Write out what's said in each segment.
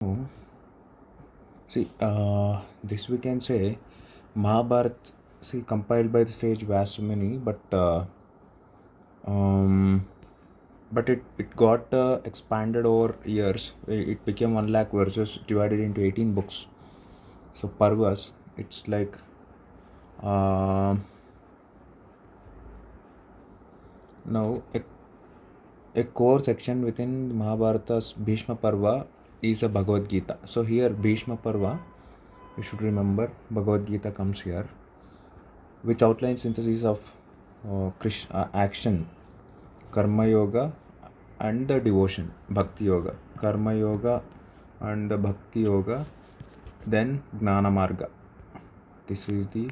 Oh, see, this we can say Mahabharat, see, compiled by the sage Vasumani, um, but it got expanded over years. It became 1 lakh verses divided into 18 books. So, Parvas, it's like um now a core section within Mahabharata's Bhishma Parva is a Bhagavad Gita. So, here Bhishma Parva, you should remember Bhagavad Gita comes here, which outlines synthesis of action, karma yoga, and the devotion, bhakti yoga. Karma yoga and the bhakti yoga, then gnana marga. This is the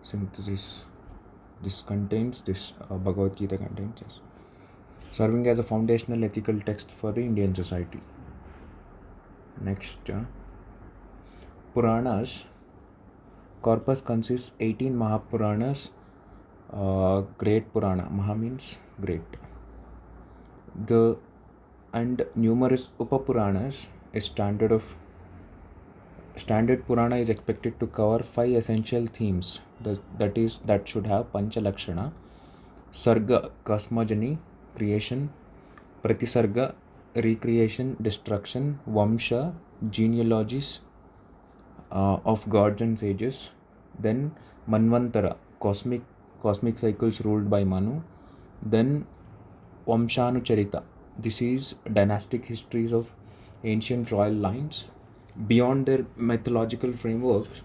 synthesis. This contains this Bhagavad Gita contains this, serving as a foundational ethical text for the Indian society. Next, Puranas. Corpus consists 18 Mahapuranas. Great Purana. Maha means great. The and numerous Upapuranas. A standard Purana is expected to cover 5 essential themes. That should have Pancha Lakshana, Sarga, cosmogony, creation, Pratisarga, recreation, destruction, Vamsha, genealogies of gods and sages, then Manvantara, cosmic cycles ruled by Manu, then Vamshanucharita. This is dynastic histories of ancient royal lines. Beyond their mythological frameworks,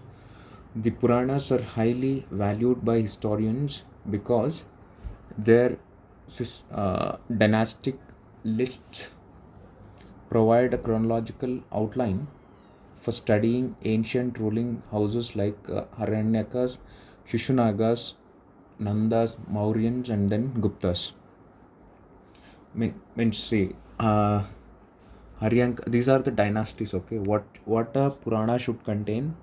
the Puranas are highly valued by historians because their dynastic lists provide a chronological outline for studying ancient ruling houses like Haranyakas, Shishunagas, Nandas, Mauryans, and then Guptas. Means see, these are the dynasties. Okay, what a Purana should contain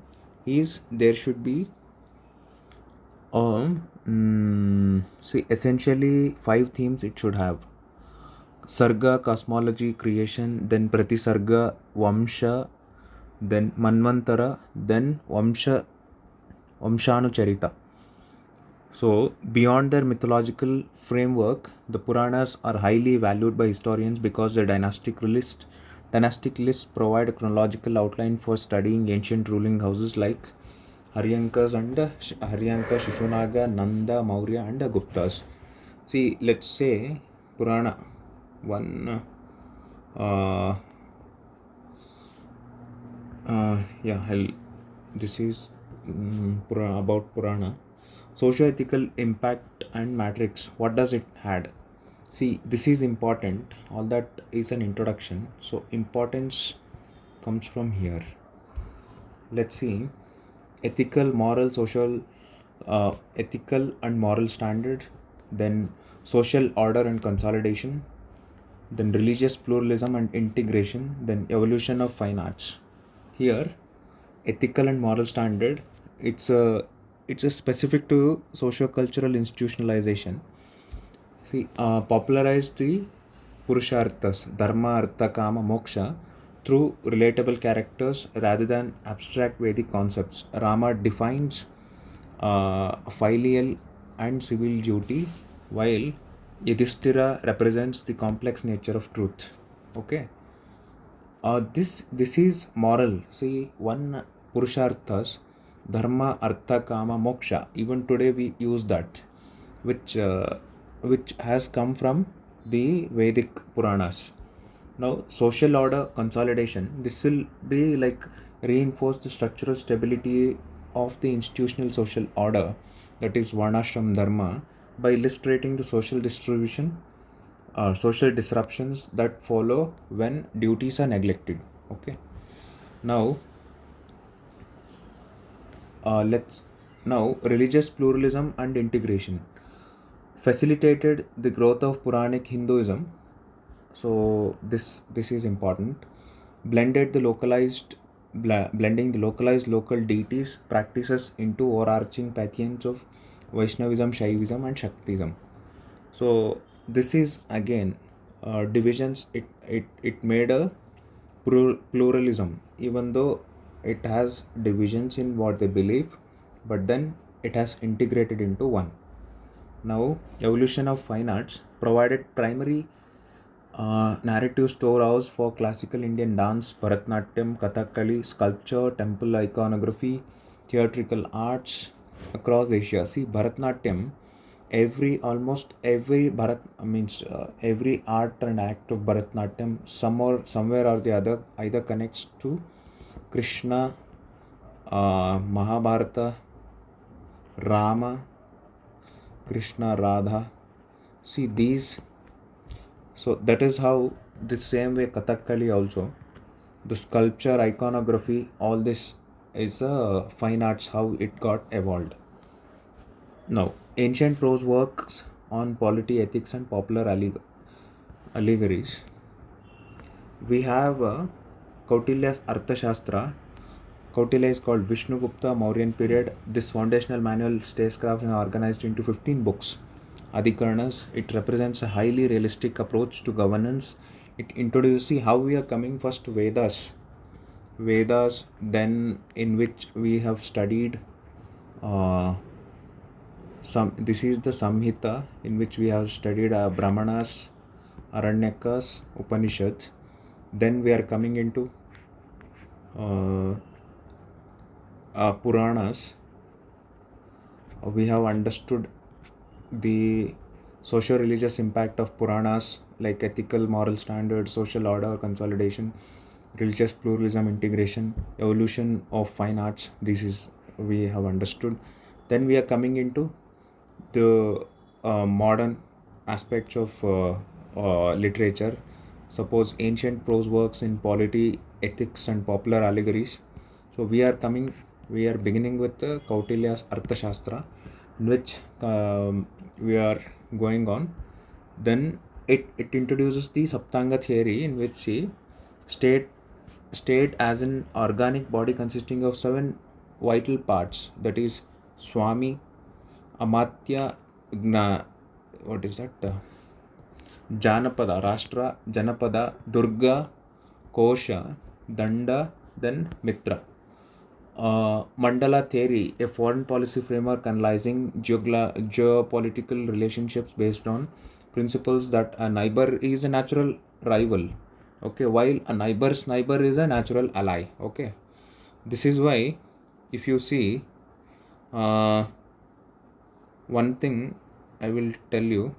is there should be see essentially 5 themes it should have: Sarga, cosmology, creation, then Pratisarga, Vamsha, then Manvantara, then Vamshanucharita. So, beyond their mythological framework, the Puranas are highly valued by historians because their dynastic lists provide a chronological outline for studying ancient ruling houses like Haryanka, Shishunaga, Nanda, Maurya, and Guptas. See, let's say Purana one. This is about Purana. Socio-ethical impact and matrix. What does it had? See, this is important. All that is an introduction. So importance comes from here. Let's see. Ethical and moral standard. Then social order and consolidation. Then religious pluralism and integration. Then evolution of fine arts. Here, ethical and moral standard, it's a specific to socio-cultural institutionalization. See, popularized the purusharthas, dharma, artha, kama, moksha through relatable characters rather than abstract Vedic concepts. Rama defines filial and civil duty, while Yudhishthira represents the complex nature of truth. Okay. This is moral. See, one purusharthas, dharma, artha, kama, moksha. Even today we use that, which has come from the Vedic Puranas. Now, social order consolidation. This will be like reinforce the structural stability of the institutional social order, that is Varnashram Dharma, by illustrating the social disruptions that follow when duties are neglected. Okay. Now, let's now religious pluralism and integration facilitated the growth of Puranic Hinduism. So this is important. Blending the localized local deities practices into overarching pantheons of Vaishnavism, Shaivism, and Shaktism. So this is again divisions. It made a pluralism, even though it has divisions in what they believe, but then it has integrated into one. Now, evolution of fine arts provided primary narrative storehouse for classical Indian dance, Bharatanatyam, Kathakali, sculpture, temple iconography, theatrical arts across Asia. See, Bharatanatyam, almost every every art and act of Bharatanatyam, somewhere or the other, either connects to Krishna, Mahabharata, Rama, Krishna, Radha. See these. So that is how, the same way Kathakali also, the sculpture, iconography, all this is a fine arts, how it got evolved. Now, ancient prose works on polity, ethics, and popular allegories. We have Kautilya's Arthashastra. Kautilya is called Vishnugupta Mauryan period. This foundational manual statecraft is organized into 15 books. Adhikarnas, it represents a highly realistic approach to governance. It introduces, see how we are coming first, Vedas, then in which we have studied this is the Samhita, in which we have studied Brahmanas, Aranyakas, Upanishads. Then we are coming into Puranas. We have understood the socio-religious impact of Puranas, like ethical, moral standards, social order, consolidation, religious pluralism, integration, evolution of fine arts. This is we have understood. Then we are coming into the modern aspects of literature. Suppose ancient prose works in polity, ethics, and popular allegories. So we are beginning with Kautilya's Arthashastra, in which we are going on. Then it introduces the Saptanga theory, in which state as an organic body consisting of 7 vital parts, that is Swami, Amatya, what is that? Janapada, Rashtra, Janapada, Durga, Kosha, Danda, then Mitra. Mandala theory, a foreign policy framework analyzing geopolitical relationships based on principles that a neighbor is a natural rival, okay, while a neighbor's neighbor is a natural ally. Okay, this is why, if you see, one thing I will tell you,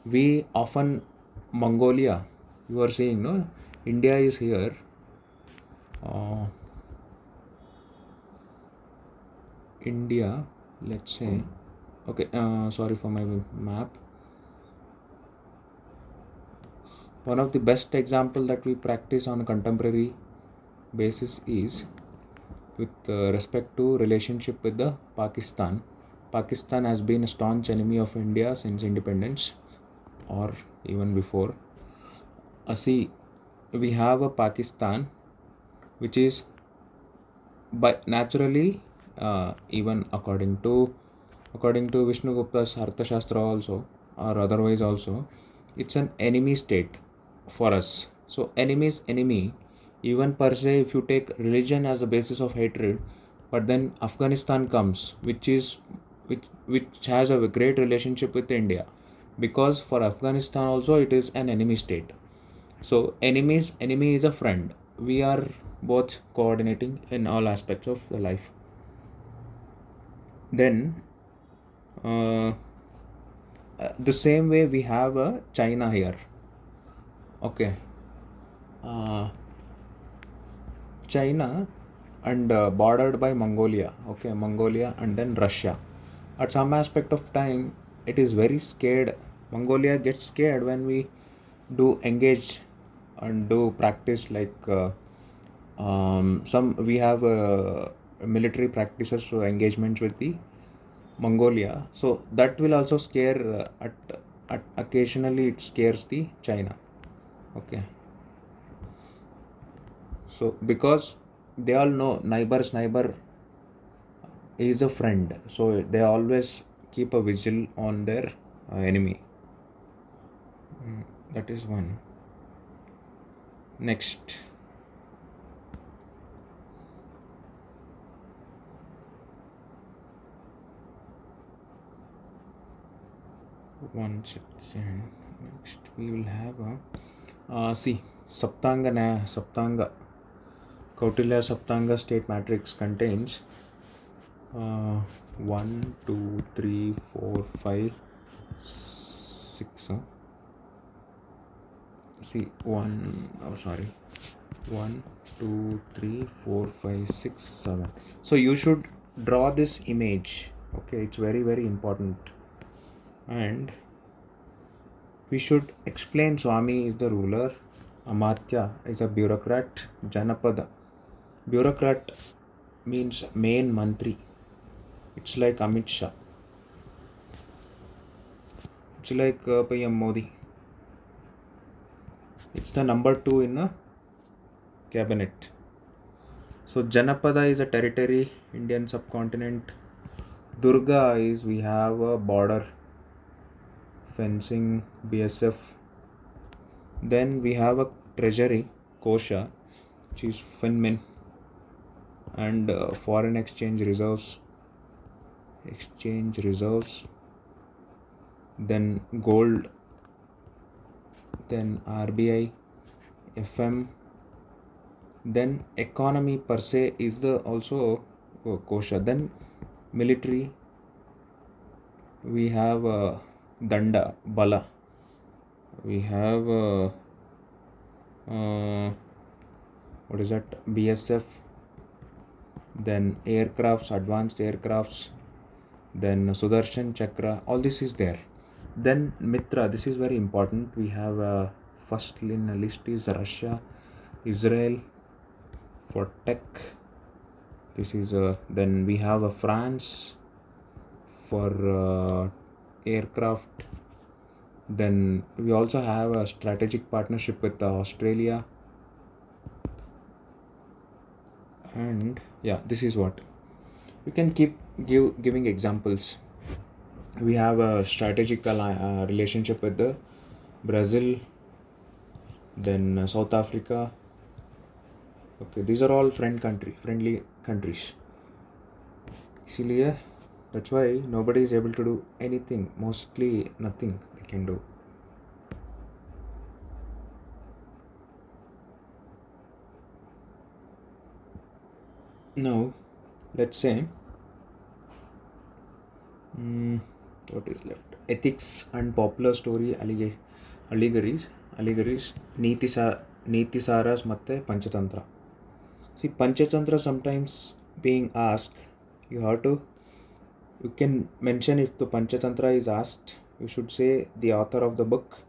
we often Mongolia, you are saying, no, India is here. India, let's say, okay, sorry for my map. One of the best example that we practice on a contemporary basis is with respect to relationship with the Pakistan. Pakistan has been a staunch enemy of India since independence, or even before. See, we have a Pakistan which is naturally, even according to Vishnugupta's Arthashastra also, or otherwise also, it's an enemy state for us. So enemy's enemy, even per se, if you take religion as the basis of hatred, but then Afghanistan comes, which has a great relationship with India, because for Afghanistan also it is an enemy state. So enemy is a friend. We are both coordinating in all aspects of the life. Then the same way we have a China here. Okay, China and bordered by Mongolia. Okay, Mongolia and then Russia. At some aspect of time, it is very scared. Mongolia gets scared when we do engage and do practice, like we have military practices, so engagements with the Mongolia. So that will also scare at occasionally it scares the China. Okay. So because they all know neighbor's neighbor is a friend, so they always keep a vigil on their enemy. That is one. Next, one second. Next, we will have a see Saptanga Kautilya Saptanga state matrix contains 1, 2, 3, 4, 5, 6. See, 1, oh sorry, 1, 2, 3, 4, 5, 6, 7. So you should draw this image. Okay, it's very, very important. And we should explain Swami is the ruler, Amatya is a bureaucrat, Janapada. Bureaucrat means main mantri. It's like Amit Shah. It's like PM Modi. It's the number 2 in a cabinet. So Janapada is a territory, Indian subcontinent. Durga is, we have a border, fencing, BSF. Then we have a treasury, Kosha, which is Finmin, and foreign exchange reserves, then gold, then RBI, FM, then economy per se is the also Kosha, then military, we have Danda, Bala, we have what is that, BSF, then aircrafts, advanced aircrafts, then Sudarshan Chakra, all this is there. Then Mitra, this is very important. We have first in the list is Russia, Israel for tech. This is then we have France for aircraft. Then we also have a strategic partnership with Australia. And yeah, this is what we can keep giving examples. We have a strategic relationship with the Brazil, then South Africa. Okay, these are all friendly countries. Isliye, that's why nobody is able to do anything. Mostly nothing they can do. Now, let's say what is left? Ethics and popular story allegories, Niti Saras matte Panchatantra. See, Panchatantra sometimes being asked, you can mention if the Panchatantra is asked, you should say the author of the book.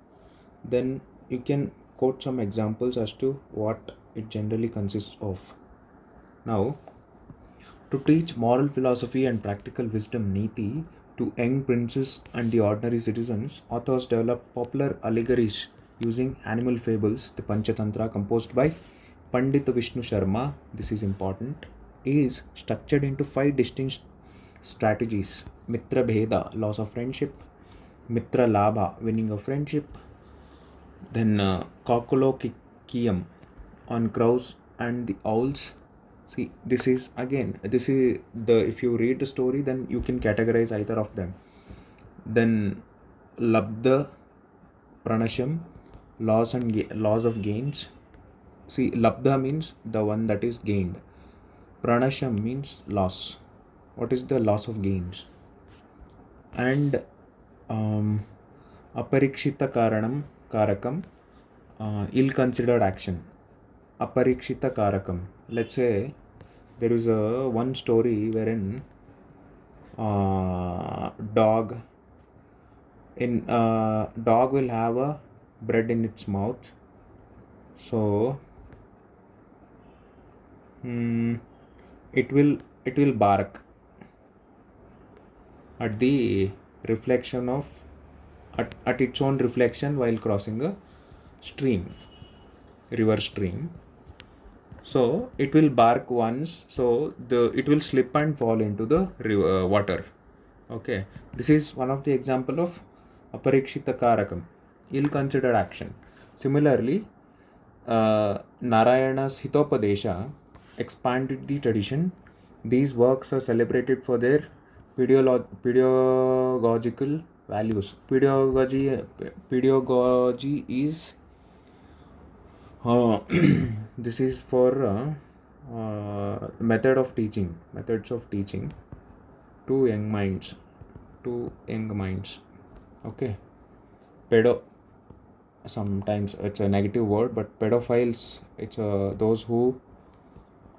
Then you can quote some examples as to what it generally consists of. Now, to teach moral philosophy and practical wisdom Niti to young princes and the ordinary citizens, authors developed popular allegories using animal fables. The Panchatantra, composed by Pandit Vishnu Sharma, this is important, is structured into 5 distinct strategies: Mitra Bheda, loss of friendship; Mitra Labha, winning of friendship; then Kokolokiyam, on crows and the owls. See, this is the, if you read the story, then you can categorize either of them. Then Labda Pranasham, loss of gains. See, Labda means the one that is gained. Pranasham means loss. What is the loss of gains? And Aparikshita Karakam, ill-considered action. Aparikshita Karakam. Let's say there is one story wherein dog will have a bread in its mouth. So it will bark at the reflection of at its own reflection while crossing a river stream. So it will bark once, so it will slip and fall into the river, water. Okay, this is one of the example of Aparikshita Karakam, ill-considered action. Similarly, Narayana's Hitopadesha expanded the tradition. These works are celebrated for their pedagogical values. Pedagogy is this is for methods of teaching to young minds, okay. Pedo, sometimes it's a negative word, but pedophiles, it's those who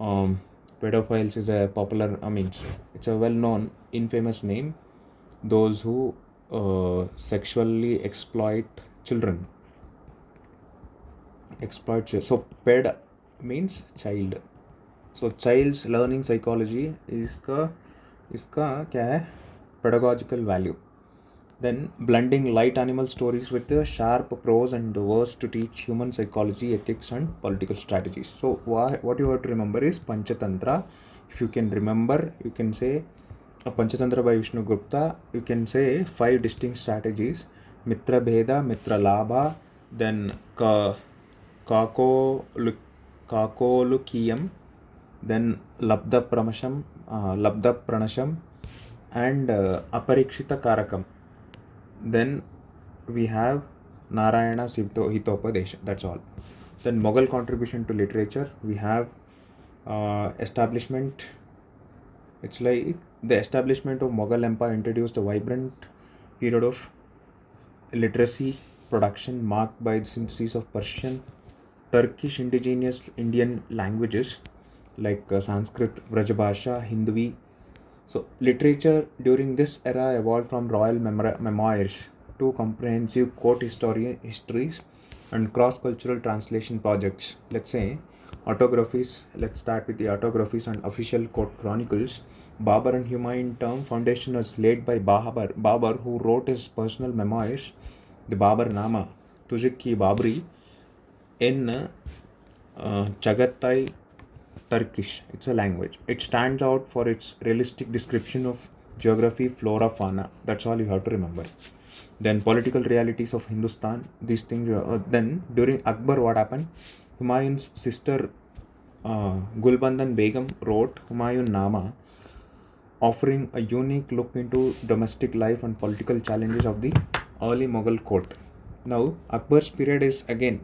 pedophiles is a popular, it's a well-known infamous name, those who sexually exploit children. So ped means child. So child's learning psychology इसका क्या है, pedagogical value. Then blending light animal stories with the sharp prose and verse to teach human psychology, ethics and political strategies. So what you have to remember is Panchatantra. If you can remember, you can say Panchatantra by Vishnu Gupta. You can say 5 distinct strategies: Mitra Bheda, Mitra Labha, then Kakolukiyam, then Labda Pranasham, and Aparikshita Karakam. Then we have Narayana's Hitopadesha. That's all. Then Mughal contribution to literature. We have establishment. It's like the establishment of Mughal Empire introduced a vibrant period of literacy production marked by the synthesis of Persian, Turkish indigenous Indian languages like Sanskrit, Vrajabhasha, Hindi. So literature during this era evolved from royal memoirs to comprehensive court histories and cross-cultural translation projects. Let's say autographies. Let's start with the autographies and official court chronicles. Babur and Humayun term foundation was laid by Babur, who wrote his personal memoirs, the Babur Nama, Tujik-ki Babri, in Chagatai Turkish. It's a language. It stands out for its realistic description of geography, flora, fauna. That's all you have to remember. Then political realities of Hindustan. These things. Then during Akbar, what happened? Humayun's sister Gulbandan Begum wrote Humayun Nama, offering a unique look into domestic life and political challenges of the early Mughal court. Now Akbar's period is again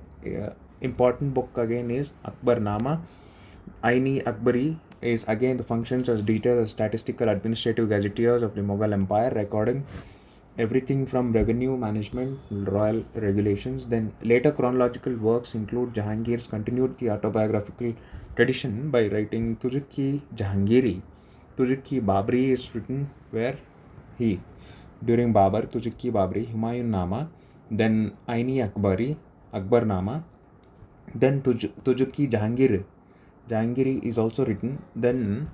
important book again is Akbar Nama. Aini Akbari is again the functions as detailed as statistical administrative gazetteers of the Mughal Empire, recording everything from revenue management, royal regulations. Then later chronological works include Jahangir's continued the autobiographical tradition by writing Tujik-ki Jahangiri. Tujik-ki Babri is written where he. During Babur, Tujik-ki Babri, Humayun Nama, then Aini Akbari, Akbar Nama, then Tujik-ki Jahangiri is also written. Then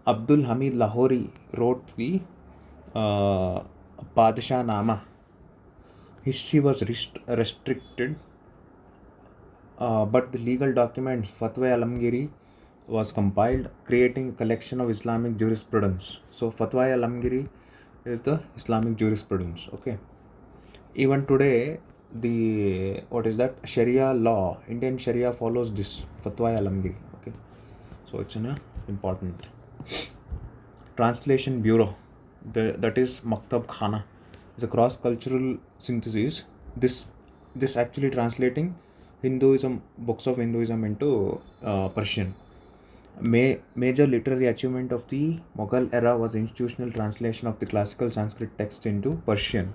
Abdul Hamid Lahori wrote the Padshah Nama. History was restricted, but the legal documents Fatwa Alamgiri was compiled, creating a collection of Islamic jurisprudence. So Fatwa Alamgiri is the Islamic jurisprudence. Okay. Even today, the Sharia law, Indian Sharia follows this Fatwa Alamgiri. Okay. So it's important. Translation Bureau, that is Maktab Khana, is a cross-cultural synthesis. This actually translating Hinduism, books of Hinduism into Persian. Major literary achievement of the Mughal era was institutional translation of the classical Sanskrit text into Persian.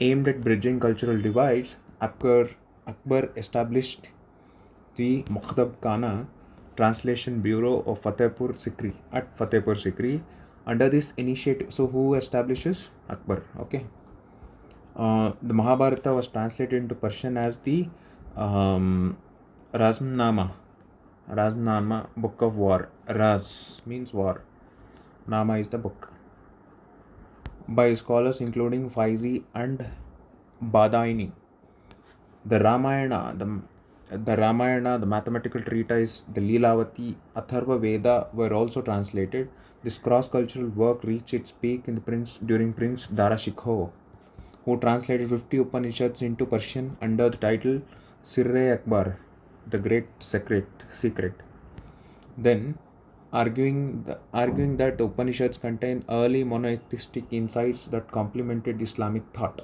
Aimed at bridging cultural divides, Akbar established the Maktab Khana Translation Bureau of Fatehpur Sikri at Fatehpur Sikri. Under this initiative, so who establishes? Akbar. Okay. The Mahabharata was translated into Persian as the Razmnama, book of war. Raz means war. Nama is the book. By scholars including Faizi and Badaini. The Ramayana, the mathematical treatise, the Lilavati, Atharva Veda were also translated. This cross-cultural work reached its peak during Prince Darashikho, who translated 50 Upanishads into Persian under the title Sirre Akbar. the great secret. Then, arguing that Upanishads contain early monotheistic insights that complemented Islamic thought.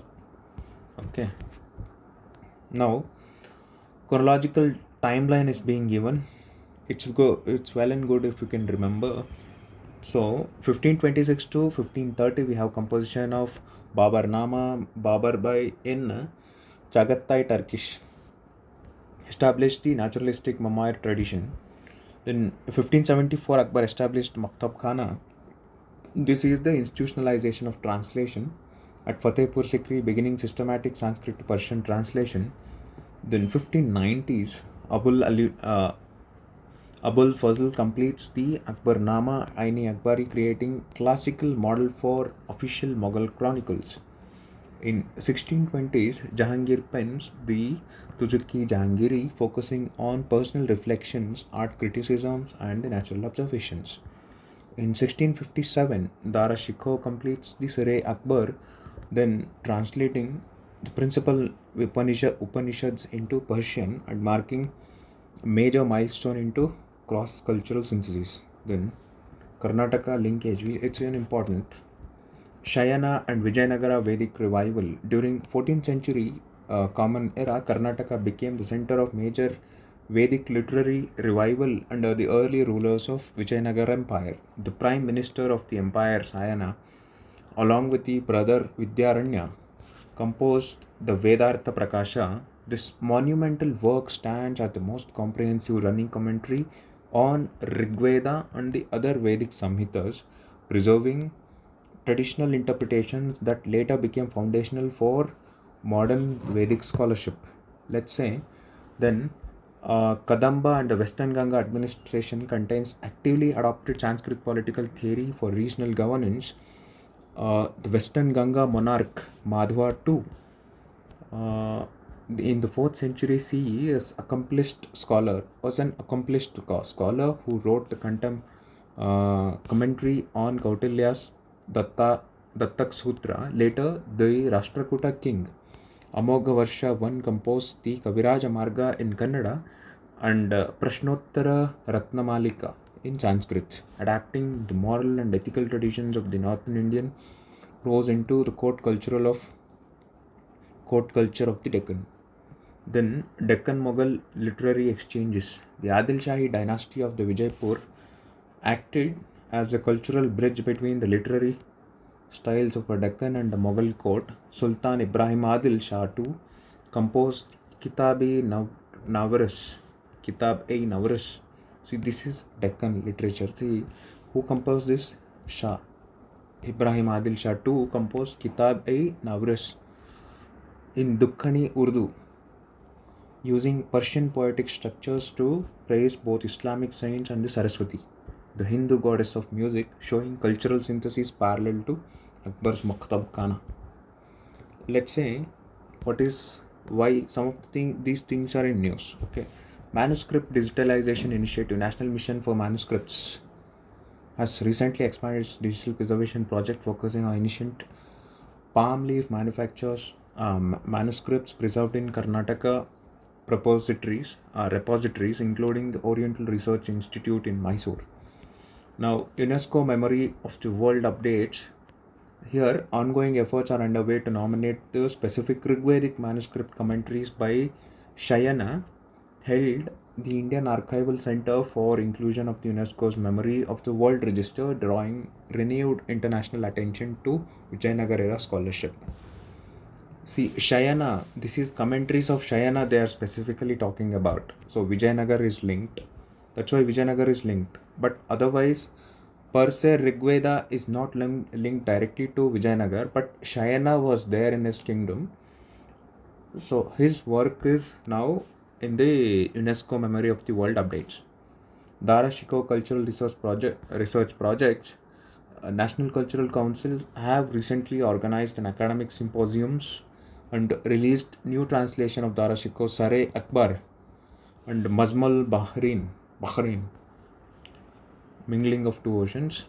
Okay. Now, chronological timeline is being given. It's well and good if you can remember. So 1526 to 1530 we have composition of Babar by in Chagatai Turkish, established the naturalistic Mamair tradition. Then 1574 Akbar established Maktab Khana. This is the institutionalization of translation. At Fatehpur Sikri, beginning systematic Sanskrit to Persian translation. Then 1590s Abul Fazl completes the Akbarnama Aini Akbari, creating classical model for official Mughal chronicles. In 1620s, Jahangir pens the Tujki Jahangiri, focusing on personal reflections, art criticisms, and natural observations. In 1657, Dara Shikoh completes the Sireh Akbar, then translating the principal Upanishads into Persian and marking major milestone into cross-cultural synthesis. Then Karnataka linkage, it's an important. Shayana and Vijayanagara Vedic revival. During 14th century Common Era, Karnataka became the center of major Vedic literary revival under the early rulers of Vijayanagara Empire. The prime minister of the empire, Sayana, along with the brother Vidyaranya, composed the Vedartha Prakasha. This monumental work stands as the most comprehensive running commentary on Rigveda and the other Vedic Samhitas, preserving traditional interpretations that later became foundational for modern Vedic scholarship. Let's say, then Kadamba and the Western Ganga administration contains actively adopted Sanskrit political theory for regional governance. The Western Ganga monarch Madhva II, in the 4th century CE, was an accomplished scholar who wrote the commentary on Kautilya's Dattak Sutra. Later, the Rashtrakuta king Amogha Varsha I composed the Kaviraja Marga in Kannada and Prashnottara Ratnamalika in Sanskrit, adapting the moral and ethical traditions of the Northern Indian prose into the court culture of the Deccan. Then Deccan Mughal literary exchanges. The Adil Shahi dynasty of the Vijaypur acted as a cultural bridge between the literary styles of a Deccan and the Mughal court. Sultan Ibrahim Adil Shah II composed Kitab-e-Navaras. See, this is Deccan literature. See, who composed this? Shah. Ibrahim Adil Shah II composed Kitab-e-Navaras in Dukhani Urdu, using Persian poetic structures to praise both Islamic saints and the Saraswati, the Hindu goddess of music, showing cultural synthesis parallel to Akbar's Maktab Khana. Let's say why some of these things are in news. Okay, Manuscript Digitalization Initiative, National Mission for Manuscripts, has recently expanded its digital preservation project, focusing on ancient palm leaf manuscripts preserved in Karnataka repositories, including the Oriental Research Institute in Mysore. Now, UNESCO Memory of the World updates. Here, ongoing efforts are underway to nominate the specific Rigvedic manuscript commentaries by Shayana, held the Indian Archival Center for inclusion of the UNESCO's Memory of the World Register, drawing renewed international attention to Vijayanagara era scholarship. See, Shayana, this is commentaries of Shayana they are specifically talking about. So Vijayanagar is linked. That's why Vijayanagar is linked. But otherwise, per se, Rigveda is not linked directly to Vijayanagar, but Shayana was there in his kingdom. So his work is now in the UNESCO Memory of the World updates. Dara Shikoh Cultural Research Projects, National Cultural Council have recently organized an academic symposiums and released new translation of Dara Shikoh Sare Akbar and Mazmal Bahrain, Mingling of Two Oceans,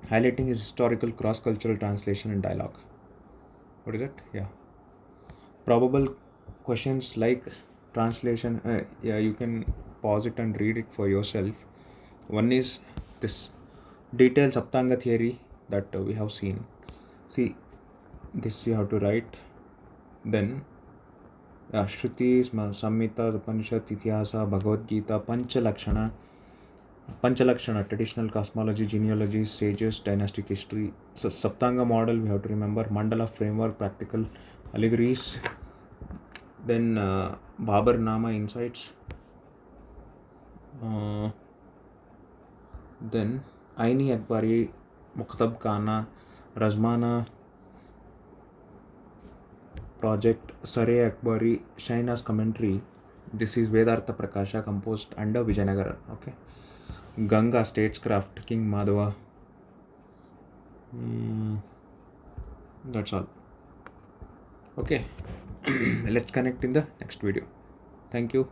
highlighting his historical cross-cultural translation and dialogue. What is it? Yeah. Probable questions like translation, yeah, you can pause it and read it for yourself. One is this detailed Saptanga theory that we have seen. See, this you have to write. Then Shrutis, Samhita, Upanishad, Ityasa, Bhagavad Gita, Panchalakshana, traditional cosmology, genealogy, sages, dynastic history. So Saptanga model we have to remember, Mandala framework, practical allegories. Then Babar Nama insights. Then Aini Akbari, Mukhtab Khana, Razmana project, Sare Akbari, Shaina's commentary. This is Vedartha Prakasha composed under Vijayanagara. Okay. Ganga statescraft, King Madhava. That's all. Okay. Let's connect in the next video. Thank you.